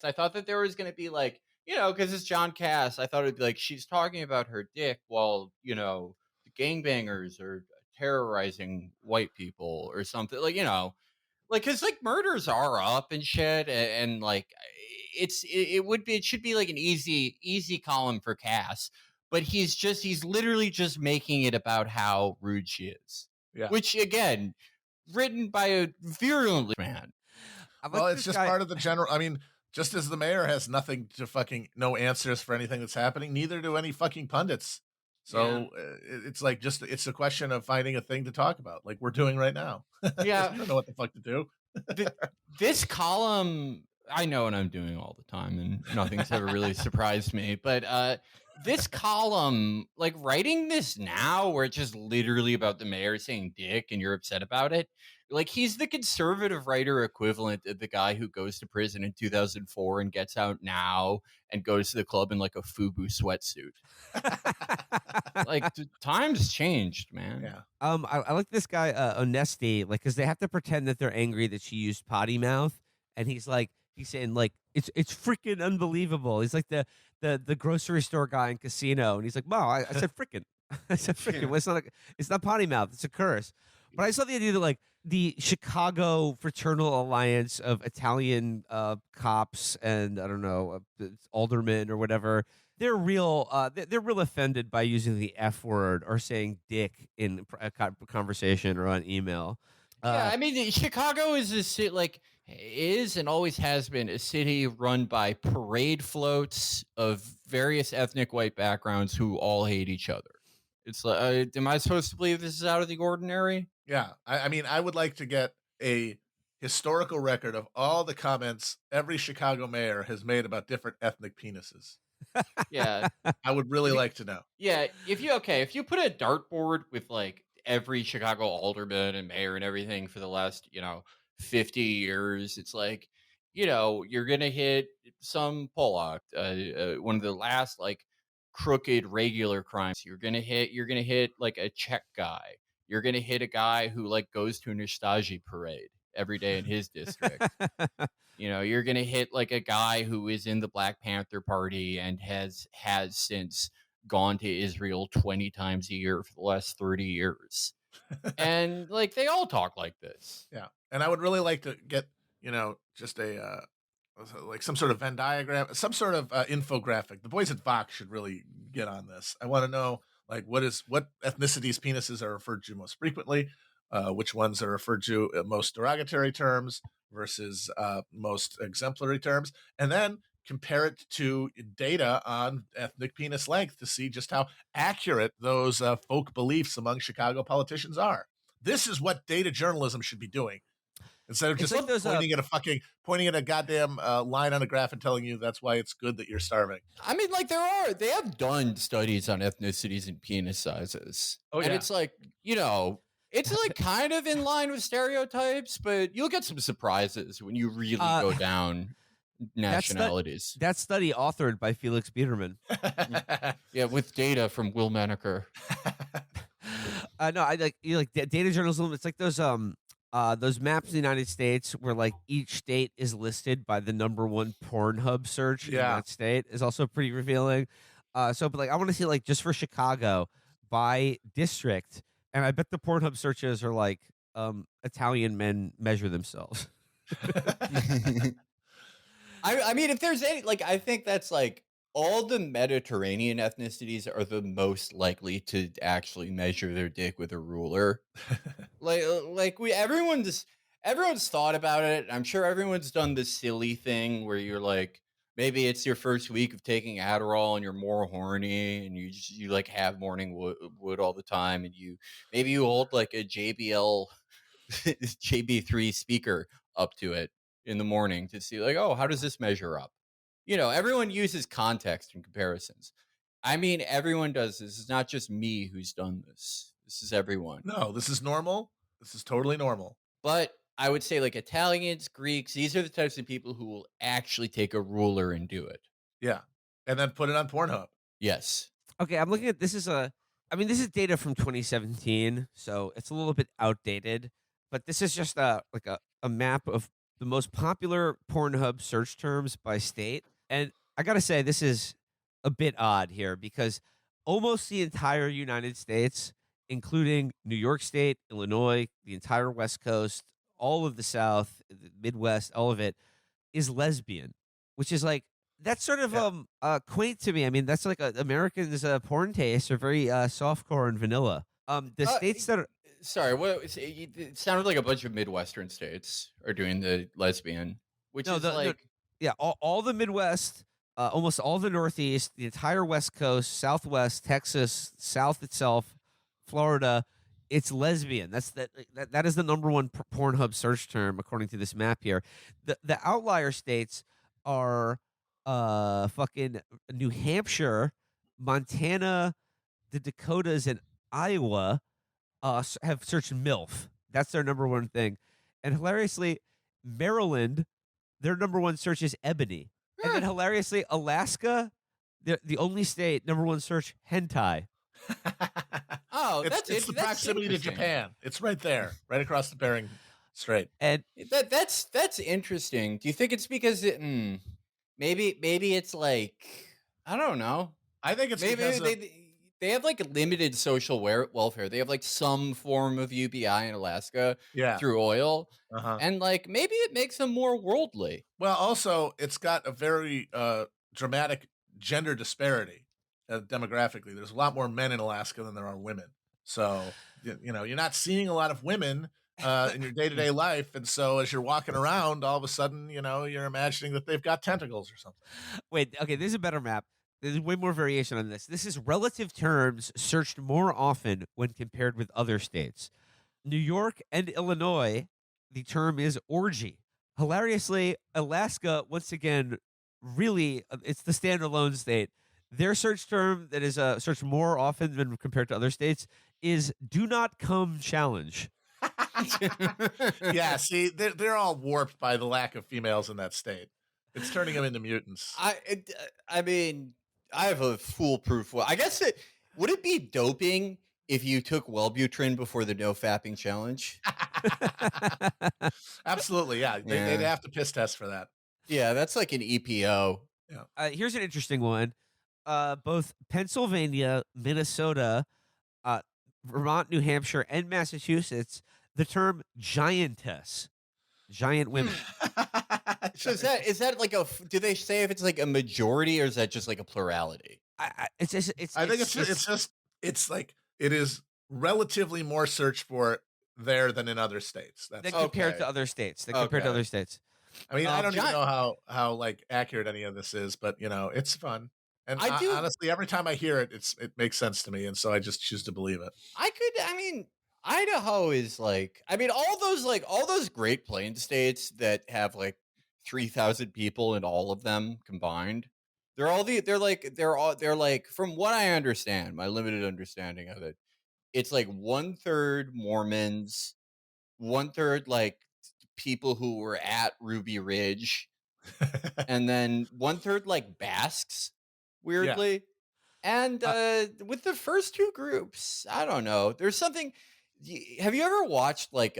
I thought that there was going to be like, because it's John Cass. I thought it'd be like she's talking about her dick while the gangbangers are terrorizing white people or something. Like because like murders are up and shit, and like it should be like an easy column for Cass, but he's literally just making it about how rude she is. Yeah. Which again, written by a virulent man. Well, it's just part of the general. I mean, just as the mayor has no answers for anything that's happening, neither do any fucking pundits. So it's like it's a question of finding a thing to talk about, like we're doing right now. Yeah, I don't know what the fuck to do. This column, I know what I'm doing all the time, and nothing's ever really surprised me. But this column, like writing this now, where it's just literally about the mayor saying "dick" and you're upset about it, like he's the conservative writer equivalent of the guy who goes to prison in 2004 and gets out now and goes to the club in like a FUBU sweatsuit. Like times changed, man. Yeah. I like this guy Onesti, like, because they have to pretend that they're angry that she used potty mouth, and he's saying like it's freaking unbelievable. He's like the grocery store guy in Casino, and he's like, "Wow, I said freaking, I said freaking. Well, it's not potty mouth. It's a curse." But I saw the idea that like the Chicago Fraternal Alliance of Italian cops and I don't know aldermen or whatever. They're real offended by using the F word or saying dick in a conversation or on email. Yeah, I mean, Chicago is a city, is and always has been a city run by parade floats of various ethnic white backgrounds who all hate each other. It's like, am I supposed to believe this is out of the ordinary? Yeah, I mean, I would like to get a historical record of all the comments every Chicago mayor has made about different ethnic penises. Yeah, I would really like to know. Yeah, if you put a dartboard with like every Chicago alderman and mayor and everything for the last 50 years, it's like you're gonna hit some Pollock, one of the last like crooked regular crimes. You're gonna hit like a Czech guy. You're gonna hit a guy who like goes to an Ustashi parade every day in his district. You're going to hit like a guy who is in the Black Panther Party and has since gone to Israel 20 times a year for the last 30 years. And like they all talk like this. Yeah. And I would really like to get, just like some sort of Venn diagram, some sort of infographic. The boys at Vox should really get on this. I want to know like what ethnicities penises are referred to most frequently, which ones are referred to in most derogatory terms versus most exemplary terms, and then compare it to data on ethnic penis length to see just how accurate those folk beliefs among Chicago politicians are. This is what data journalism should be doing. Instead of just like pointing at a goddamn line on a graph and telling you that's why it's good that you're starving. I mean, like they have done studies on ethnicities and penis sizes. Oh, yeah. And it's like, it's like kind of in line with stereotypes, but you'll get some surprises when you really go down nationalities. That study authored by Felix Biederman. Yeah, with data from Will Menaker. No, I like data journalism. It's like those maps in the United States where like each state is listed by the #1 Pornhub search in that state is also pretty revealing. But like I want to see like just for Chicago by district, and I bet the Pornhub searches are like Italian men measure themselves. I mean, if there's any, like, I think that's like all the Mediterranean ethnicities are the most likely to actually measure their dick with a ruler. Everyone's thought about it. I'm sure everyone's done the silly thing where you're like, maybe it's your first week of taking Adderall and you're more horny and you like have morning wood all the time, and maybe you hold like a JBL JB3 speaker up to it in the morning to see like, oh, how does this measure up? Everyone uses context and comparisons. I mean, everyone does this. It's not just me who's done this. This is everyone. No, this is normal. This is totally normal. But I would say like Italians, Greeks, these are the types of people who will actually take a ruler and do it. Yeah. And then put it on Pornhub. Yes. Okay, I'm looking at this is data from 2017, so it's a little bit outdated, but this is just a map of the most popular Pornhub search terms by state. And I got to say, this is a bit odd here because almost the entire United States, including New York State, Illinois, the entire West Coast, all of the South, the Midwest, all of it is lesbian, which is like, that's sort of Yeah. quaint to me. I mean, that's like Americans' porn tastes are very softcore and vanilla. The states that are Sorry, it sounded like a bunch of Midwestern states are doing the lesbian, which no, is no, like, yeah, all the Midwest, almost all the Northeast, the entire West Coast, Southwest, Texas, South itself, Florida, it's lesbian. That is the number one Pornhub search term according to this map here. The outlier states are fucking New Hampshire, Montana, the Dakotas, and Iowa. Have searched MILF. That's their number one thing, and hilariously, Maryland, their number one search is ebony. And then hilariously, Alaska, the only state, number one search, hentai. oh, It's the that's proximity to interesting. Japan. It's right there, right across the Bering Strait. And That's interesting. Do you think it's because maybe it's like, I don't know. I think it's Maybe because of, they have like limited social welfare. They have like some form of UBI in Alaska yeah. through oil, Uh-huh. and like maybe it makes them more worldly. Well, also, it's got a very dramatic gender disparity demographically. There's a lot more men in Alaska than there are women. So, you're not seeing a lot of women in your day-to-day life. And so as you're walking around, all of a sudden, you're imagining that they've got tentacles or something. wait, okay, this is a better map. There's way more variation on this. This is relative terms searched more often when compared with other states. New York and Illinois, the term is orgy. Hilariously, Alaska, once again, really, it's the standalone state. Their search term that is searched more often than compared to other states is "do not come challenge." Yeah, see, they're all warped by the lack of females in that state. It's turning them into mutants. I mean, I have a foolproof one. I guess would it be doping if you took Wellbutrin before the no fapping challenge? Absolutely, yeah. They'd have to piss test for that. Yeah, that's like an EPO. Yeah. Here's an interesting one. Both Pennsylvania, Minnesota, Vermont, New Hampshire, and Massachusetts, the term giantess, giant women. So is that like do they say if it's like a majority or is that just like a plurality? It's like it is relatively more search for there than in other states. than That's compared okay. to other states. Than compared to Okay. other states. I mean, I don't even Gi- know how like accurate any of this is, but it's fun. And I do- honestly, every time I hear it, it makes sense to me, and so I just choose to believe it. I mean, Idaho is like, I mean, all those Great Plains states that have like 3,000 people in all of them combined. They're like, from what I understand, my limited understanding of it, it's like 1/3 Mormons, 1/3 like people who were at Ruby Ridge, and then 1/3 like Basques, weirdly. And with the first two groups, I don't know. There's something. Have you ever watched like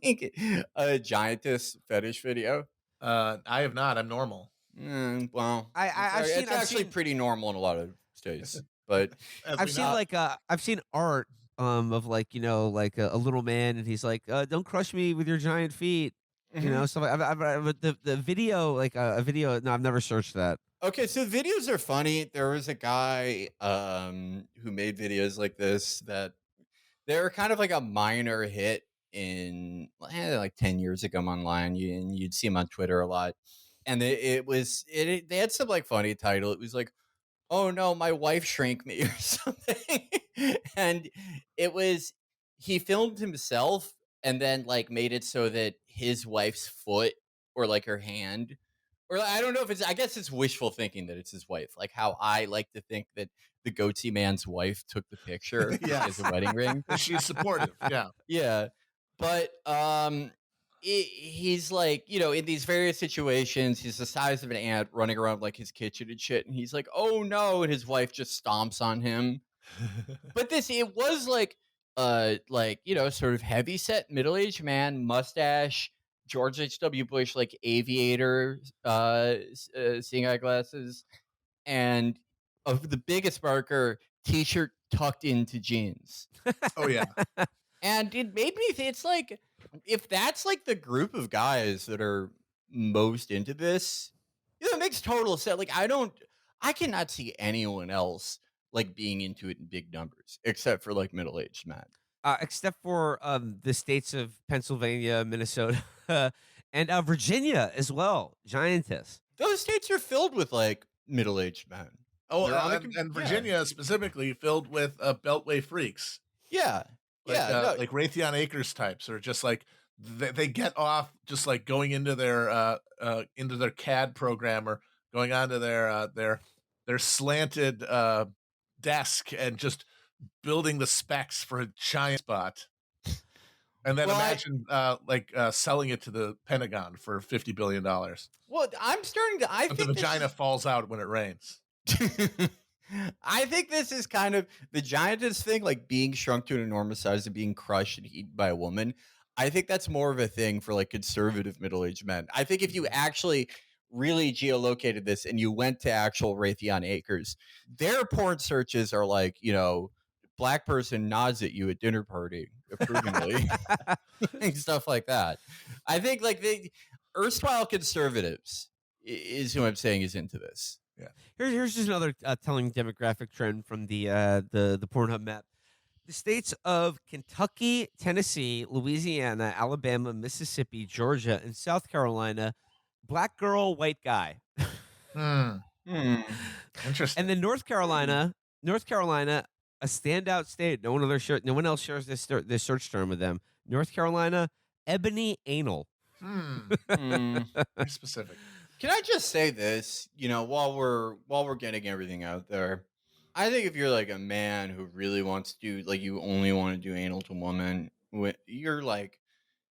like a giantess fetish video? I have not. I'm normal. Well, it's actually pretty normal in a lot of states, but As I've we seen know. like I've seen art of like like a little man and he's like don't crush me with your giant feet, stuff like the video like a video. No, I've never searched that. Okay, so videos are funny. There was a guy who made videos like this that they were kind of like a minor hit in like 10 years ago online. And you'd see them on Twitter a lot. And they had some like funny title. It was like, "Oh no, my wife shrank me" or something. And he filmed himself and then like made it so that his wife's foot or like her hand, or I don't know if I guess it's wishful thinking that it's his wife, like how I like to think that the goatee man's wife took the picture as a wedding ring. She's supportive. Yeah. Yeah, but he's like, in these various situations, he's the size of an ant running around like his kitchen and shit, and he's like, "Oh no," and his wife just stomps on him. But it was like sort of heavy set middle-aged man, mustache, George H.W. Bush like aviator seeing eyeglasses, and of the biggest marker, t-shirt tucked into jeans. Oh yeah. And it made me think, it's like, if that's like the group of guys that are most into this, it makes total sense. Like, I cannot see anyone else like being into it in big numbers, except for like middle-aged men. Except for the states of Pennsylvania, Minnesota, and Virginia as well. Giantess. Those states are filled with like middle-aged men. Oh, They're on the and yeah. Virginia specifically filled with Beltway freaks. Yeah. Like, Yeah, no. like Raytheon Acres types, or just like they get off just like going into their CAD program, or going onto their slanted desk and just building the specs for a giant spot. And then imagine selling it to the Pentagon for $50 billion. Well, I'm starting to. But the vagina falls out when it rains. I think this is kind of the giantess thing, like being shrunk to an enormous size and being crushed and eaten by a woman. I think that's more of a thing for like conservative middle-aged men. I think if you actually really geolocated this and you went to actual Raytheon Acres, their porn searches are like, black person nods at you at dinner party approvingly, and stuff like that. I think like the erstwhile conservatives is who I'm saying is into this. Yeah. Here's just another telling demographic trend from the Pornhub map. The states of Kentucky, Tennessee, Louisiana, Alabama, Mississippi, Georgia, and South Carolina, black girl, white guy. Interesting. And then North Carolina, a standout state. No one else shares this search term with them. North Carolina, ebony anal. Very specific. Can I just say this? While we're getting everything out there, I think if you're like a man who really wants to do, like, you only want to do anal to women, you're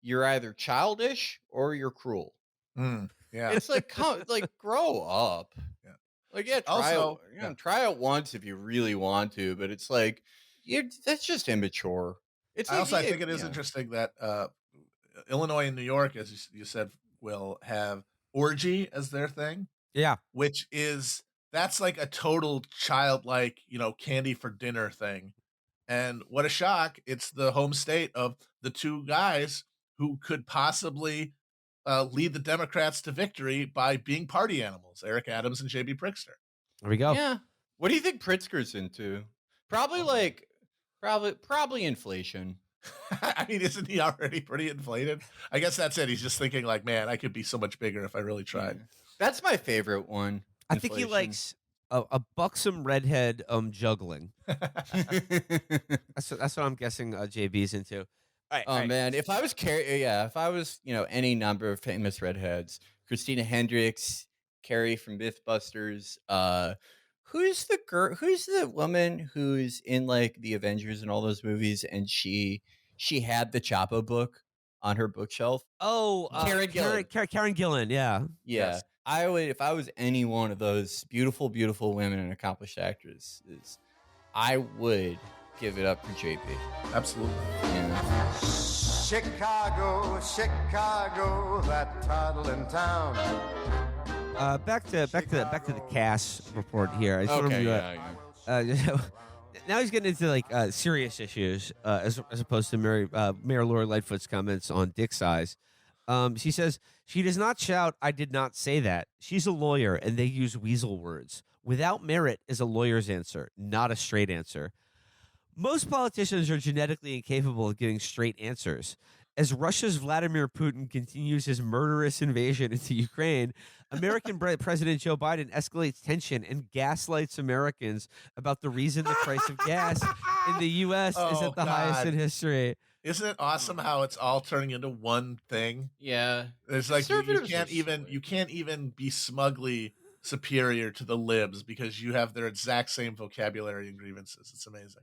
either childish or you're cruel. Yeah. It's like, grow up. Yeah. Like, try it once if you really want to, but it's like, that's just immature. I think it is interesting that Illinois and New York, as you said, will have orgy as their thing. Yeah. That's like a total childlike, candy for dinner thing. And what a shock. It's the home state of the two guys who could possibly lead the Democrats to victory by being party animals, Eric Adams and J.B. Pritzker. There we go. Yeah. What do you think Pritzker's into? Probably inflation. I mean, isn't he already pretty inflated? I guess that's it. He's just thinking like, man, I could be so much bigger if I really tried. Yeah. That's my favorite one. I think he likes a buxom redhead juggling. That's what I'm guessing JB's into. All right, man, if I was any number of famous redheads, Christina Hendricks, Carrie from Mythbusters, who's the woman who's in like the Avengers and all those movies, and she had the Chapo book on her bookshelf? Oh, Karen Gillan, yeah. Yes. I would, if I was any one of those beautiful, beautiful women and accomplished actresses, I would give it up for JP. Absolutely. Yeah. Chicago, that toddling town. Back to the Cass report here. I just Okay. now he's getting into like serious issues as opposed to Mayor Lori Lightfoot's comments on dick size. She says she does not shout, "I did not say that." She's a lawyer, and they use weasel words. Without merit is a lawyer's answer, not a straight answer. Most politicians are genetically incapable of giving straight answers. As Russia's Vladimir Putin continues his murderous invasion into Ukraine, American President Joe Biden escalates tension and gaslights Americans about the reason the price of gas in the U.S. is at the highest in history. Isn't it awesome how it's all turning into one thing? Yeah. It's like you can't even be smugly superior to the libs because you have their exact same vocabulary and grievances. It's amazing.